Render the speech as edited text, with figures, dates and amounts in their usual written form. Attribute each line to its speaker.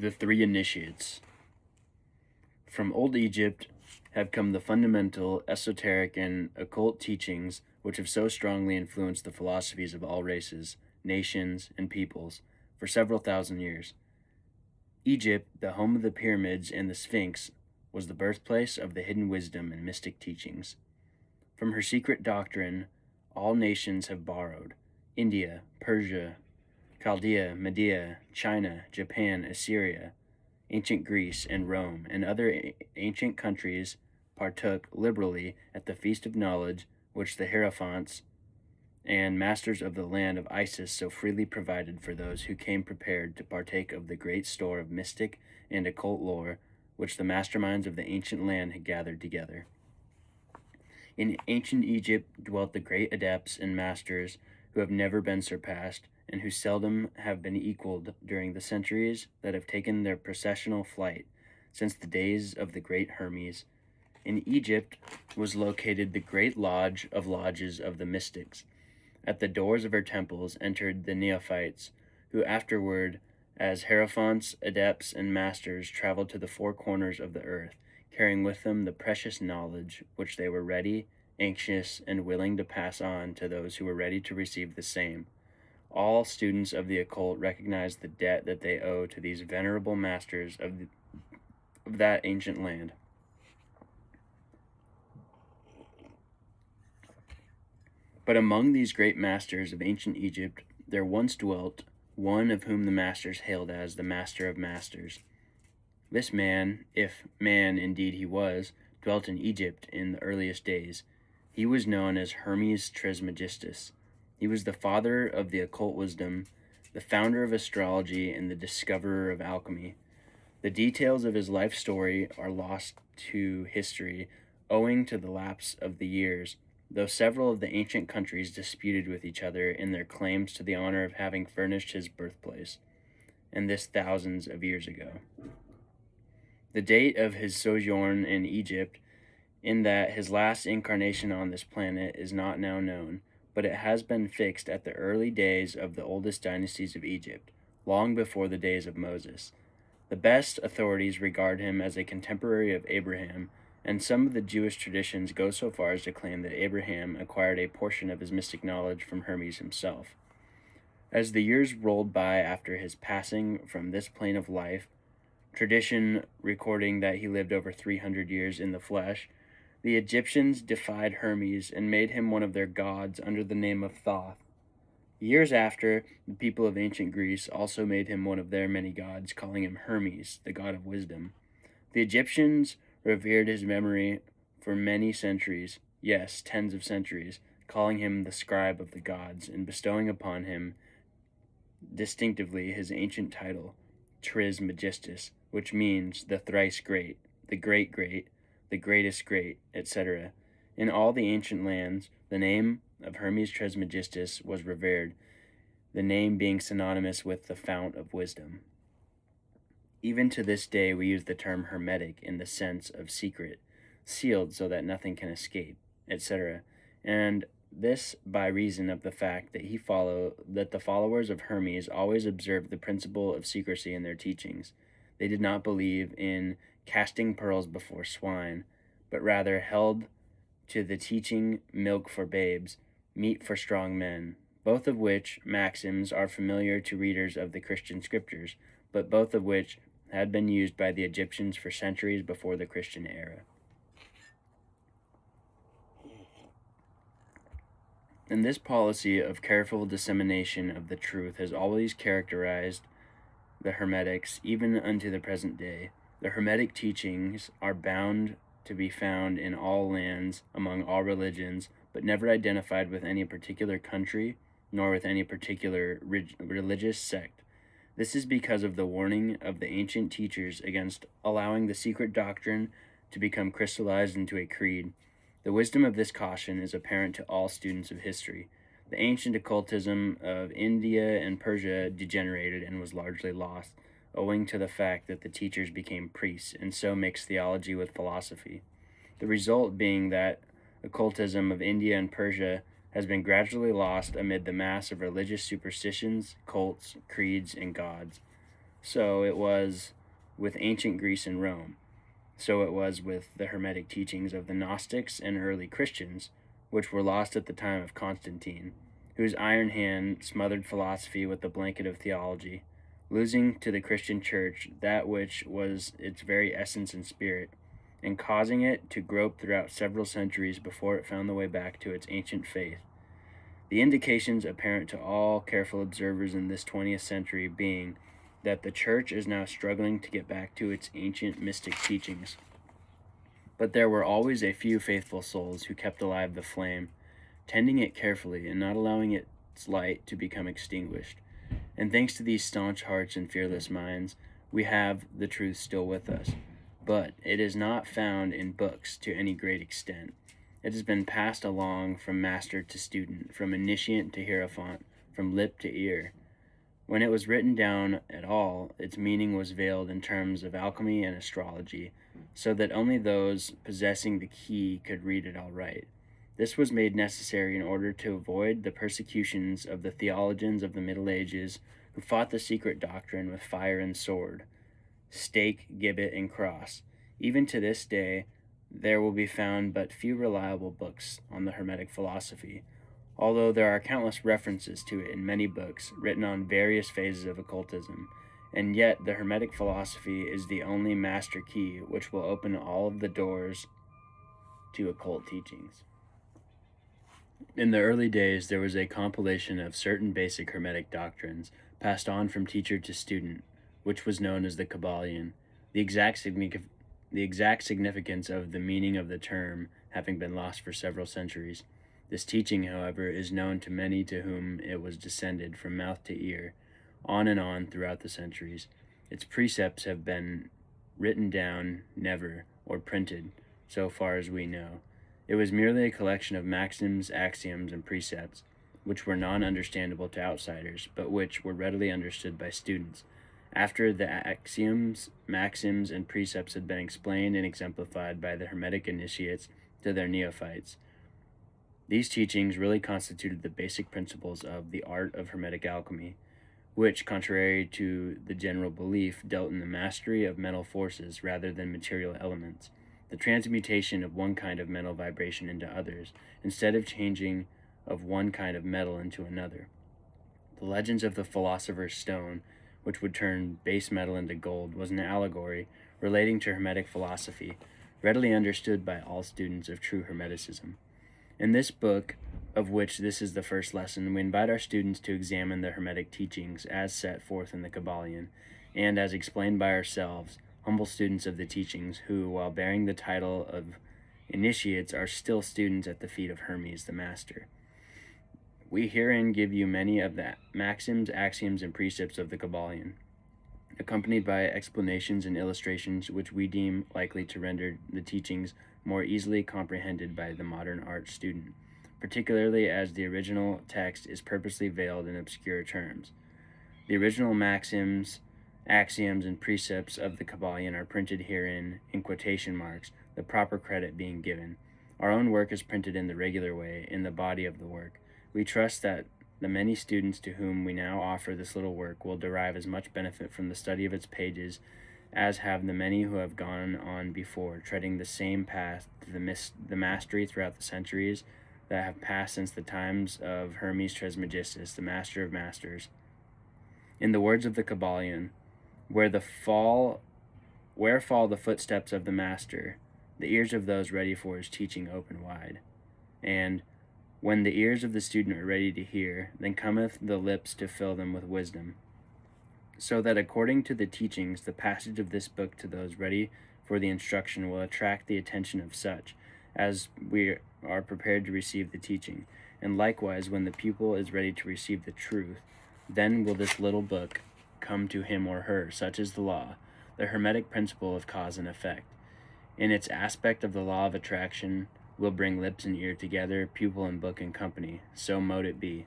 Speaker 1: The three initiates. From old Egypt have come the fundamental, esoteric, and occult teachings which have so strongly influenced the philosophies of all races, nations, and peoples for several thousand years. Egypt, the home of the pyramids and the Sphinx, was the birthplace of the hidden wisdom and mystic teachings. From her secret doctrine, all nations have borrowed. India, Persia, Chaldea, Media, China, Japan, Assyria, ancient Greece, and Rome, and other ancient countries partook liberally at the feast of knowledge which the Hierophants and masters of the land of Isis so freely provided for those who came prepared to partake of the great store of mystic and occult lore which the masterminds of the ancient land had gathered together. In ancient Egypt dwelt the great adepts and masters who have never been surpassed and who seldom have been equaled during the centuries that have taken their processional flight since the days of the great Hermes. In Egypt was located the great lodge of lodges of the mystics. At the doors of her temples entered the neophytes, who afterward, as hierophants, adepts, and masters, traveled to the four corners of the earth, carrying with them the precious knowledge which they were ready, anxious, and willing to pass on to those who were ready to receive the same. All students of the occult recognize the debt that they owe to these venerable masters of that ancient land. But among these great masters of ancient Egypt there once dwelt one of whom the masters hailed as the Master of Masters. This man, if man indeed he was, dwelt in Egypt in the earliest days. He was known as Hermes Trismegistus. He was the father of the occult wisdom, the founder of astrology, and the discoverer of alchemy. The details of his life story are lost to history owing to the lapse of the years, though several of the ancient countries disputed with each other in their claims to the honor of having furnished his birthplace, and this thousands of years ago. The date of his sojourn in Egypt, in that his last incarnation on this planet, is not now known, but it has been fixed at the early days of the oldest dynasties of Egypt, long before the days of Moses. The best authorities regard him as a contemporary of Abraham, and some of the Jewish traditions go so far as to claim that Abraham acquired a portion of his mystic knowledge from Hermes himself. As the years rolled by after his passing from this plane of life, tradition recording that he lived over 300 years in the flesh, the Egyptians defied Hermes and made him one of their gods under the name of Thoth. Years after, the people of ancient Greece also made him one of their many gods, calling him Hermes, the god of wisdom. The Egyptians revered his memory for many centuries, yes, tens of centuries, calling him the scribe of the gods and bestowing upon him distinctively his ancient title, Trismegistus, which means the thrice great, the great, the greatest great, etc. In all the ancient lands, the name of Hermes Trismegistus was revered, the name being synonymous with the fount of wisdom. Even to this day, we use the term hermetic in the sense of secret, sealed so that nothing can escape, etc. And this by reason of the fact that the followers of Hermes always observed the principle of secrecy in their teachings. They did not believe in casting pearls before swine, but rather held to the teaching milk for babes, meat for strong men, both of which maxims are familiar to readers of the Christian scriptures, but both of which had been used by the Egyptians for centuries before the Christian era. And this policy of careful dissemination of the truth has always characterized the Hermetics, even unto the present day. The Hermetic teachings are bound to be found in all lands, among all religions, but never identified with any particular country, nor with any particular religious sect. This is because of the warning of the ancient teachers against allowing the secret doctrine to become crystallized into a creed. The wisdom of this caution is apparent to all students of history. The ancient occultism of India and Persia degenerated and was largely lost, owing to the fact that the teachers became priests and so mixed theology with philosophy. The result being that occultism of India and Persia has been gradually lost amid the mass of religious superstitions, cults, creeds, and gods. So it was with ancient Greece and Rome. So it was with the Hermetic teachings of the Gnostics and early Christians, which were lost at the time of Constantine, whose iron hand smothered philosophy with the blanket of theology, losing to the Christian Church that which was its very essence and spirit, and causing it to grope throughout several centuries before it found the way back to its ancient faith. The indications apparent to all careful observers in this 20th century being that the Church is now struggling to get back to its ancient mystic teachings. But there were always a few faithful souls who kept alive the flame, tending it carefully and not allowing its light to become extinguished. And thanks to these staunch hearts and fearless minds, we have the truth still with us. But it is not found in books to any great extent. It has been passed along from master to student, from initiate to hierophant, from lip to ear. When it was written down at all, its meaning was veiled in terms of alchemy and astrology, so that only those possessing the key could read it aright. This was made necessary in order to avoid the persecutions of the theologians of the Middle Ages, who fought the secret doctrine with fire and sword, stake, gibbet, and cross. Even to this day, there will be found but few reliable books on the Hermetic philosophy, although there are countless references to it in many books written on various phases of occultism, and yet the Hermetic philosophy is the only master key which will open all of the doors to occult teachings. In the early days, there was a compilation of certain basic Hermetic doctrines passed on from teacher to student, which was known as the Kybalion. The exact significance of the meaning of the term having been lost for several centuries. This teaching, however, is known to many to whom it was descended from mouth to ear, on and on throughout the centuries. Its precepts have been written down, never, or printed, so far as we know. It was merely a collection of maxims, axioms, and precepts, which were non-understandable to outsiders, but which were readily understood by students. After the axioms, maxims, and precepts had been explained and exemplified by the Hermetic initiates to their neophytes, these teachings really constituted the basic principles of the art of Hermetic alchemy, which, contrary to the general belief, dealt in the mastery of mental forces rather than material elements, the transmutation of one kind of mental vibration into others, instead of changing of one kind of metal into another. The legends of the philosopher's stone, which would turn base metal into gold, was an allegory relating to Hermetic philosophy, readily understood by all students of true Hermeticism. In this book, of which this is the first lesson, we invite our students to examine the Hermetic teachings as set forth in the Kybalion, and as explained by ourselves, humble students of the teachings, who, while bearing the title of initiates, are still students at the feet of Hermes, the Master. We herein give you many of the maxims, axioms, and precepts of the Kybalion, accompanied by explanations and illustrations which we deem likely to render the teachings more easily comprehended by the modern art student, particularly as the original text is purposely veiled in obscure terms. The original maxims, axioms, and precepts of the Kybalion are printed herein in quotation marks, the proper credit being given. Our own work is printed in the regular way, in the body of the work. We trust that the many students to whom we now offer this little work will derive as much benefit from the study of its pages as have the many who have gone on before, treading the same path to the mastery throughout the centuries that have passed since the times of Hermes Trismegistus, the Master of Masters. In the words of the Kybalion, where fall the footsteps of the Master, the ears of those ready for his teaching open wide. And when the ears of the student are ready to hear, then cometh the lips to fill them with wisdom. So that according to the teachings, the passage of this book to those ready for the instruction will attract the attention of such as we are prepared to receive the teaching. And likewise, when the pupil is ready to receive the truth, then will this little book come to him or her. Such is the law, the Hermetic principle of cause and effect. In its aspect of the law of attraction, will bring lips and ear together, pupil and book in company. So mote it be.